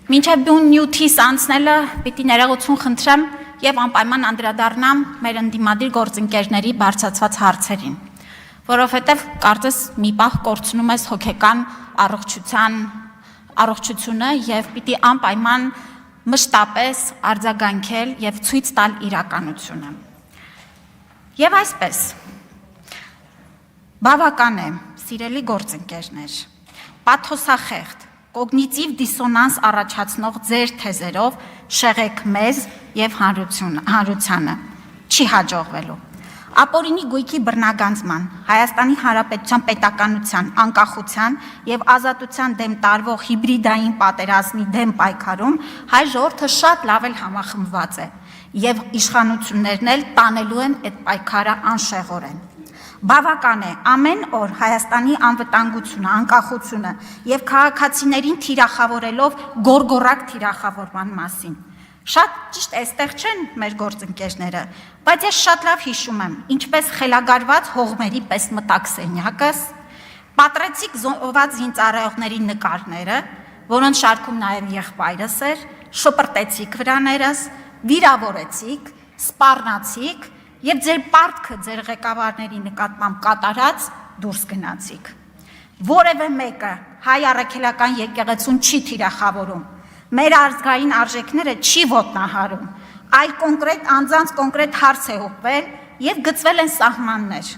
Մինչև բուն նյութիս անցնելը պիտի ներողություն խնդրեմ եւ անպայման անդրադառնամ մեր ընդդիմադիր գործընկերների բարձրացված հարցերին, որովհետեւ կարծես մի պահ կորցնում ես հոգեկան առողջությունը եւ պիտի անպայման մշտապես արձագանքել եւ ցույց տալ իրականությունը։ Եվ այսպես բավական է, սիրելի գործընկերներ, պաթոսախեղդ կոգնիտիվ դիսոնանս առաջացնող ձեր թեզերով շեղեք մեզ եւ հանրությանը, չի հաջողվելու։ Ապօրինի գույքի բռնագանձման, Հայաստանի Հանրապետության պետականության, անկախության եւ ազատության դեմ տարվող հիբրիդային պատերազմի դեմ պայքարում հայ ժողովուրդը շատ լավ էլ համախմբված է եւ իշխանություններն էլ տանելու են այդ պայքարը անշեղորեն։ Բավական է ամեն օր Հայաստանի անվտանգությունը, անկախությունը եւ քաղաքացիներին թիրախավորելով գորգորակ թիրախավորման մասին։ Շատ ճիշտ այստեղ չեն մեր գործընկերները, բայց ես շատ լավ հիշում եմ, ինչպես խելագարված հողմերի պես մտակ սենյակս, պատրեցիք զոհված զինծառայողների նկարները, որոնց շարքում նաեւ եղբայրս էր, շպրտեցիք վրաներս, վիրավորեցիք, սպառնացիք եւ ձեր պարտքը ձեր ղեկավարների նկատմամբ կատարած դուրս գնացիք։ Որևէ մեկը հայ առաքելական եկեղեցուն չի թիրախավորում, մեր ազգային արժեքները չի ոտնահարում, այլ կոնկրետ անձանց կոնկրետ հարց է ուղղվել եւ գծվել են սահմաններ,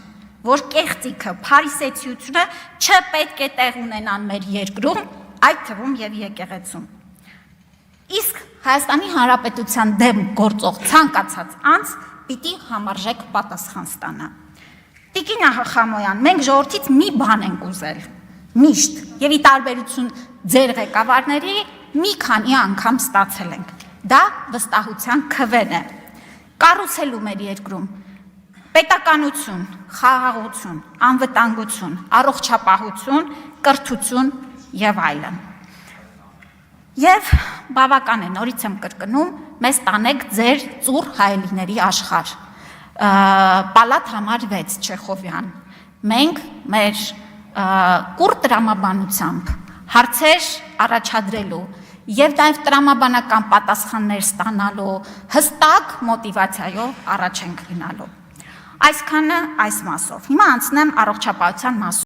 որ կեղծիքը, փարիսեցիությունը չպետք է տեղ ունենան մեր երկրում, այդ թվում եւ եկեղեցում։ Իսկ Հայաստանի Հանրապետության դեմ գործող ցանկացած անձ պիտի համարժեք պատասխան ստանա։ Տիկին Ախամոյան, մենք ժողովրդից մի բան ենք ուզել, միշտ, եւ ի տարբերություն ձեր ղեկավարների մի քանի անգամ ստացել ենք։ Դա վստահության քվեն է։ Կառուցելու մեր երկրում պետականություն, խաղաղություն, անվտանգություն, առողջապահություն, կրթություն եւ այլն։ Եվ բավական է, նորից եմ կրկնում, մեզ տանեք ձեր ծուռ հայելիների աշխարհ։ Պալատ համար 6 Չեխովյան։ Մենք մեր կուռ տրամաբանությամբ հարցեր առաջադրելու եւ նաեւ տրամաբանական պատասխաններ ստանալու հստակ մոտիվացիայով առաջ ենք գնալու։ Այսքանը այս մասով։ Հիմա անցնեմ առողջապահության մասով։